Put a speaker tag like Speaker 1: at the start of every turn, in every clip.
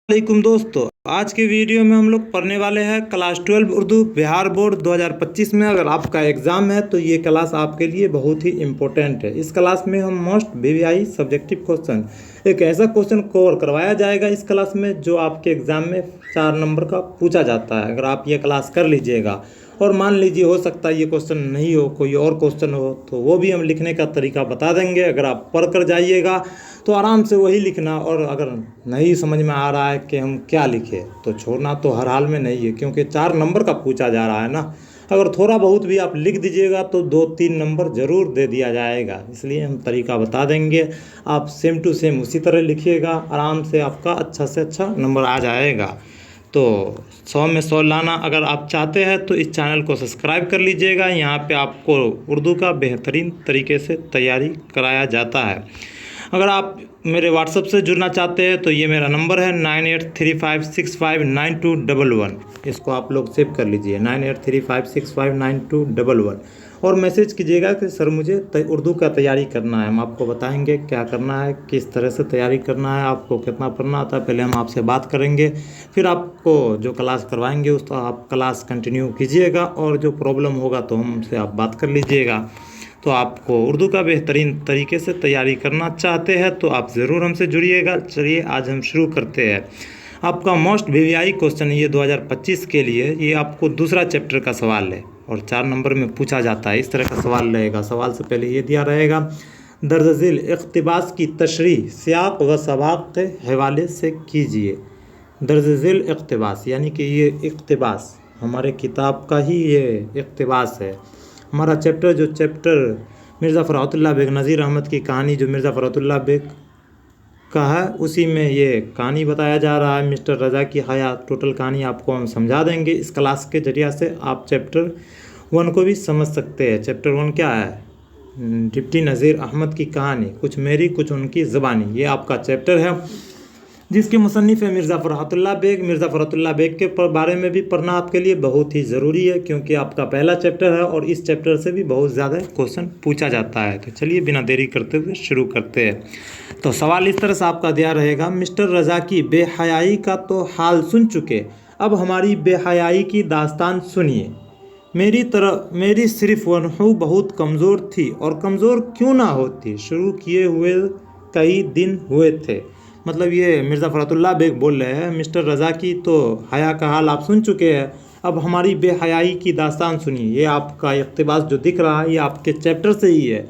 Speaker 1: वालेकुम दोस्तों, आज के वीडियो में हम लोग पढ़ने वाले हैं क्लास 12 उर्दू बिहार बोर्ड 2025 में। अगर आपका एग्ज़ाम है तो ये क्लास आपके लिए बहुत ही इम्पोर्टेंट है। इस क्लास में हम मोस्ट वीवीआई सब्जेक्टिव क्वेश्चन, एक ऐसा क्वेश्चन कवर करवाया जाएगा इस क्लास में जो आपके एग्ज़ाम में 4 नंबर का पूछा जाता है। अगर आप ये क्लास कर लीजिएगा और मान लीजिए हो सकता है ये क्वेश्चन नहीं हो, कोई और क्वेश्चन हो, तो वो भी हम लिखने का तरीका बता देंगे। अगर आप पढ़ कर जाइएगा तो आराम से वही लिखना, और अगर नहीं समझ में आ रहा है कि हम क्या लिखें तो छोड़ना तो हर हाल में नहीं है, क्योंकि 4 नंबर का पूछा जा रहा है ना। अगर थोड़ा बहुत भी आप लिख दीजिएगा तो 2-3 नंबर ज़रूर दे दिया जाएगा, इसलिए हम तरीका बता देंगे। आप सेम टू सेम उसी तरह लिखिएगा, आराम से आपका अच्छा से अच्छा नंबर आ जाएगा। तो 100 में 100 लाना अगर आप चाहते हैं तो इस चैनल को सब्सक्राइब कर लीजिएगा। यहाँ पे आपको उर्दू का बेहतरीन तरीके से तैयारी कराया जाता है। अगर आप मेरे व्हाट्सएप से जुड़ना चाहते हैं तो ये मेरा नंबर है 9835659211। इसको आप लोग सेव कर लीजिए, 9835659211, और मैसेज कीजिएगा कि सर मुझे उर्दू का तैयारी करना है। हम आपको बताएंगे क्या करना है, किस तरह से तैयारी करना है, आपको कितना पढ़ना आता है। पहले हम आपसे बात करेंगे, फिर आपको जो क्लास करवाएंगे उसको आप क्लास कंटिन्यू कीजिएगा, और जो प्रॉब्लम होगा तो हमसे आप बात कर लीजिएगा। तो आपको उर्दू का बेहतरीन तरीके से तैयारी करना चाहते हैं तो आप ज़रूर हमसे जुड़िएगा। चलिए आज हम शुरू करते हैं। आपका मोस्ट वीवीआई क्वेश्चन ये 2025 के लिए, ये आपको दूसरा चैप्टर का सवाल है और 4 नंबर में पूछा जाता है। इस तरह का सवाल रहेगा। सवाल से पहले ये दिया रहेगा, दर्ज झेल इक़्तिबास की तशरीह सियाक़ व सबाक़ के हवाले से कीजिए। दर्ज झेल इक़्तिबास यानी कि ये इक़्तिबास हमारे किताब का ही ये इक़्तिबास है। हमारा चैप्टर मिर्ज़ा फ़रहतुल्लाह बेग नज़ीर अहमद की कहानी, जो मिर्ज़ा फ़रहतुल्लाह बेग का है, उसी में ये कहानी बताया जा रहा है। मिस्टर रज़ा की हयात, टोटल कहानी आपको हम समझा देंगे इस क्लास के जरिया से। आप चैप्टर 1 को भी समझ सकते हैं। चैप्टर 1 क्या है? डिप्टी नज़ीर अहमद की कहानी, कुछ मेरी कुछ उनकी ज़बानी, ये आपका चैप्टर है जिसके मुसन्निफ़ है मिर्ज़ा फ़रहतुल्लाह बेग। मिर्ज़ा फ़रहतुल्लाह बेग के बारे में भी पढ़ना आपके लिए बहुत ही ज़रूरी है, क्योंकि आपका पहला चैप्टर है और इस चैप्टर से भी बहुत ज़्यादा क्वेश्चन पूछा जाता है। तो चलिए बिना देरी करते हुए शुरू करते हैं। तो सवाल इस तरह से आपका दिया रहेगा, मिस्टर रज़ा की बेहयाई का तो हाल सुन चुके, अब हमारी बेहयाई की दास्तान सुनिए। मेरी सिर्फ वनहू बहुत कमज़ोर थी, और कमज़ोर क्यों ना होती, शुरू किए हुए कई दिन हुए थे। मतलब ये मिर्ज़ा फ़रहतुल्लाह बेग बोल रहे हैं, मिस्टर रज़ा की तो हया का हाल आप सुन चुके हैं, अब हमारी बेहयाई की दास्तान सुनिए। ये आपका इक़्तिबास जो दिख रहा है ये आपके चैप्टर से ही है।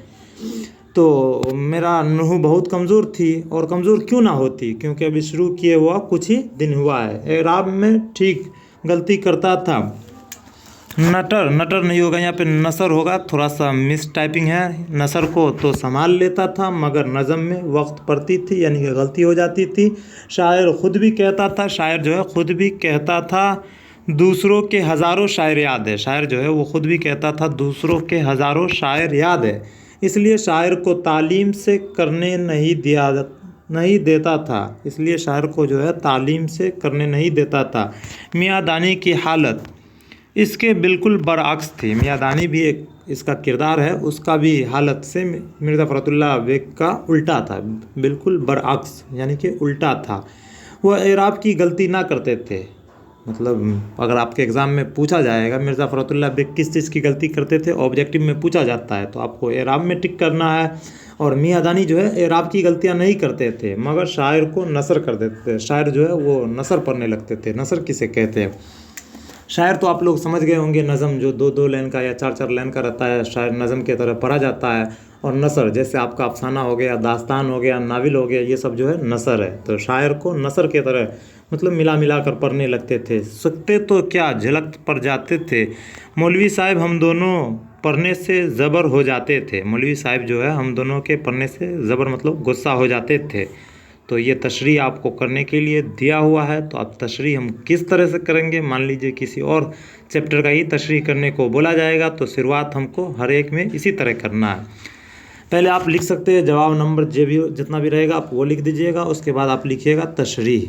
Speaker 1: तो मेरा नूह बहुत कमज़ोर थी, और कमज़ोर क्यों ना होती, क्योंकि अभी शुरू किए हुआ कुछ ही दिन हुआ है। एराब में ठीक गलती करता था। नटर नहीं होगा, यहाँ पे नसर होगा, थोड़ा सा मिस टाइपिंग है। नसर को तो संभाल लेता था, मगर नज़म में वक्त पड़ती थी, यानी कि गलती हो जाती थी। शायर ख़ुद भी कहता था, शायर जो है ख़ुद भी कहता था, दूसरों के हज़ारों शायर याद है। शायर जो है वो ख़ुद भी कहता था, दूसरों के हज़ारों शायर याद है, इसलिए शायर को तालीम से करने नहीं देता था। इसलिए शायर को जो है तालीम से करने नहीं देता था। मियाँ दानी की हालत इसके बिल्कुल बरअक्स थी। मियाँ दानी भी एक इसका किरदार है, उसका भी हालत से मिर्ज़ा फ़रहतुल्लाह बेग का उल्टा था, बिल्कुल बरअक्स यानी कि उल्टा था। वह एराब की गलती ना करते थे। मतलब अगर आपके एग्ज़ाम में पूछा जाएगा मिर्ज़ा फ़रहतुल्लाह बेग किस चीज़ की गलती करते थे, ऑब्जेक्टिव में पूछा जाता है, तो आपको एराब में टिक करना है। और मियाँ दानी जो है एराब की गलतियाँ नहीं करते थे, मगर शायर को नसर कर देते थे। शायर जो है वो नसर पढ़ने लगते थे। नसर किसे कहते हैं? शायर तो आप लोग समझ गए होंगे, नज़म जो 2-2 लाइन का या 4-4 लाइन का रहता है, शायर नज़म के तरह पढ़ा जाता है। और नसर जैसे आपका अफसाना हो गया, दास्तान हो गया, नावल हो गया, ये सब जो है नसर है। तो शायर को नसर के तरह मतलब मिला कर पढ़ने लगते थे। सकते तो क्या झलक पड़ जाते थे। मौलवी साहब हम दोनों पढ़ने से ज़बर हो जाते थे। मौलवी साहब जो है हम दोनों के पढ़ने से ज़बर मतलब गुस्सा हो जाते थे। तो ये तशरीह आपको करने के लिए दिया हुआ है। तो अब तशरीह हम किस तरह से करेंगे, मान लीजिए किसी और चैप्टर का ही तशरीह करने को बोला जाएगा, तो शुरुआत हमको हर एक में इसी तरह करना है। पहले आप लिख सकते हैं जवाब नंबर जितना भी रहेगा आप वो लिख दीजिएगा। उसके बाद आप लिखिएगा तशरीह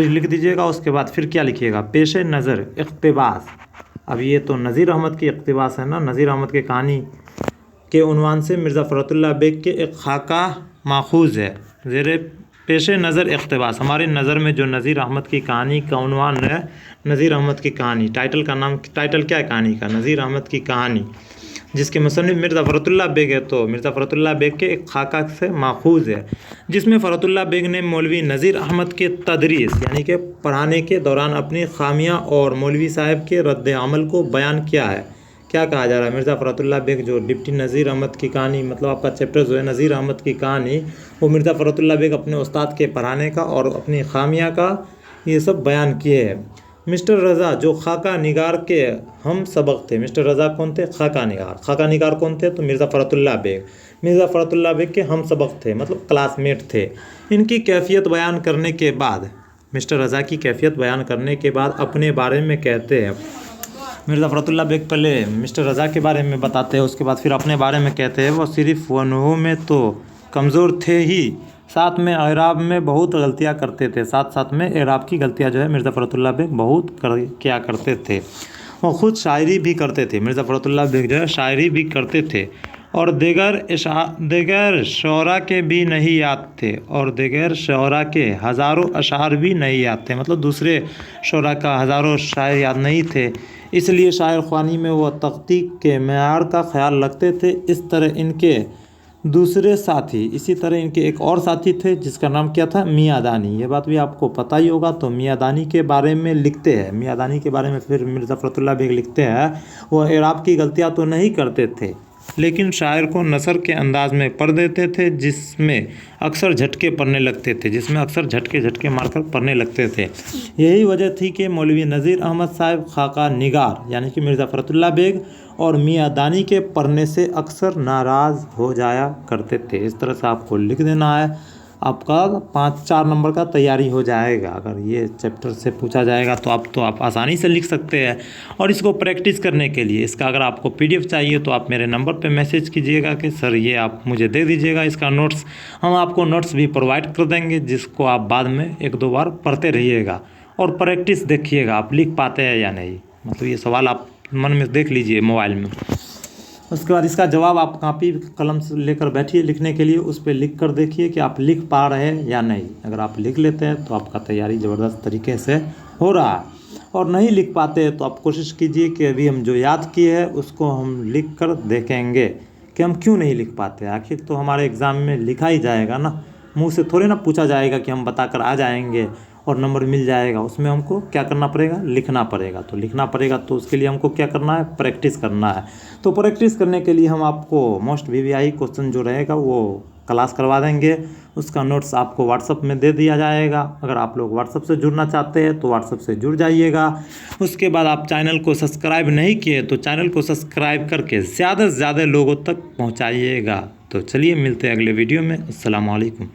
Speaker 1: लिख दीजिएगा। उसके बाद फिर क्या लिखिएगा, पेश नज़र इक़्तिबास। अब ये तो नज़ीर अहमद की इक़्तिबास है ना, नज़ीर अहमद की कहानी के उन्वान से मिर्ज़ा फ़रहतुल्लाह बेग के एक खाका माखूज़ है। ज़ेरे पेश नज़र इक़्तिबास, हमारी नज़र में जो नज़ीर अहमद की कहानी का उन्वान है, नज़ीर अहमद की कहानी, टाइटल का नाम, टाइटल क्या है कहानी का? नज़ीर अहमद की कहानी, जिसके मुसन्निफ़ मिर्ज़ा फ़रतुल्लाह बेग है। तो मिर्ज़ा फ़रतुल्लाह बेग के एक खाका से माखूज़ है, जिसमें फ़रतुल्लाह बेग ने मौलवी नज़ीर अहमद के तदरीस यानी कि पढ़ाने के दौरान अपनी खामियां और मौलवी साहब के रद्द अमल को बयान किया है। क्या कहा जा रहा है? मिर्ज़ा फ़रतुल्लाह बेग जो डिप्टी नज़ीर अहमद की कहानी, मतलब आपका चैप्टर जो है नज़ीर अहमद की कहानी, वो मिर्ज़ा फ़रतुल्लाह बेग अपने उस्ताद के पढ़ाने का और अपनी खामियां का ये सब बयान किए हैं। मिस्टर रज़ा जो खाका निगार के हम सबक थे, मिस्टर रज़ा कौन थे? खाका निगार। खाका निगार कौन थे? तो मिर्ज़ा फ़रतुल्लाह बेग। मिर्ज़ा फ़रतुल्लाह बेग के हम सबक थे, मतलब क्लासमेट थे। इनकी कैफियत बयान करने के बाद, मिस्टर रज़ा की कैफियत बयान करने के बाद अपने बारे में कहते हैं, मिर्ज़ा फ़रतुल्लाह बेग पहले मिस्टर रज़ा के बारे में बताते हैं, उसके बाद फिर अपने बारे में कहते हैं। वो सिर्फ़ वनों में तो कमज़ोर थे ही, साथ में एराब में बहुत गलतियाँ करते थे। साथ साथ में एराब की गलतियाँ जो है मिर्ज़ा फ़रतुल्लाह बेग बहुत किया करते थे। वो ख़ुद शायरी भी करते थे। मिर्ज़ा फ़रतुल्लाह बेग जो है शायरी भी करते थे और देगर शोरा के भी नहीं याद थे, और देगर शोरा के हज़ारों अशार भी नहीं याद थे, मतलब दूसरे शोरा का हज़ारों शायर याद नहीं थे। इसलिए शायर ख़्वानी में वो तख्तीक के मेयार का ख्याल रखते थे। इस तरह इनके दूसरे साथी, इसी तरह इनके एक और साथी थे जिसका नाम क्या था? मियाँ दानी। ये बात भी आपको पता ही होगा। तो मियाँ दानी के बारे में लिखते हैं, मियाँ दानी के बारे में फिर मिर्ज़ा फ़रतुल्लाह बेग लिखते हैं, वो एराब की गलतियाँ तो नहीं करते थे, लेकिन शायर को नसर के अंदाज में पढ़ देते थे, जिसमें अक्सर झटके पड़ने लगते थे, जिसमें अक्सर झटके मारकर पढ़ने लगते थे। यही वजह थी कि मौलवी नज़ीर अहमद साहब खाका निगार यानी कि मिर्ज़ा फ़रतुल्लाह बेग और मियाँ दानी के पढ़ने से अक्सर नाराज़ हो जाया करते थे। इस तरह से आपको लिख देना है, आपका 5-4 नंबर का तैयारी हो जाएगा। अगर ये चैप्टर से पूछा जाएगा तो आप आसानी से लिख सकते हैं। और इसको प्रैक्टिस करने के लिए, इसका अगर आपको PDF चाहिए तो आप मेरे नंबर पे मैसेज कीजिएगा कि सर ये आप मुझे दे दीजिएगा इसका नोट्स। हम आपको नोट्स भी प्रोवाइड कर देंगे, जिसको आप बाद में 1-2 बार पढ़ते रहिएगा और प्रैक्टिस देखिएगा आप लिख पाते हैं या नहीं। मतलब ये सवाल आप मन में देख लीजिए मोबाइल में, उसके बाद इसका जवाब आप कापी कलम से लेकर बैठिए लिखने के लिए, उस पर लिख कर देखिए कि आप लिख पा रहे हैं या नहीं। अगर आप लिख लेते हैं तो आपका तैयारी ज़बरदस्त तरीके से हो रहा है, और नहीं लिख पाते हैं तो आप कोशिश कीजिए कि अभी हम जो याद किए हैं उसको हम लिख कर देखेंगे कि हम क्यों नहीं लिख पाते। आखिर तो हमारे एग्ज़ाम में लिखा ही जाएगा ना, मुँह से थोड़े ना पूछा जाएगा कि हम बता कर आ जाएंगे और नंबर मिल जाएगा। उसमें हमको क्या करना पड़ेगा? लिखना पड़ेगा। तो लिखना पड़ेगा तो उसके लिए हमको क्या करना है? प्रैक्टिस करना है। तो प्रैक्टिस करने के लिए हम आपको मोस्ट VVI क्वेश्चन जो रहेगा वो क्लास करवा देंगे, उसका नोट्स आपको व्हाट्सअप में दे दिया जाएगा। अगर आप लोग व्हाट्सअप से जुड़ना चाहते हैं तो व्हाट्सअप से जुड़ जाइएगा। उसके बाद आप चैनल को सब्सक्राइब नहीं किए तो चैनल को सब्सक्राइब करके ज़्यादा से ज़्यादा लोगों तक पहुँचाइएगा। तो चलिए मिलते हैं अगले वीडियो में। अस्सलाम वालेकुम।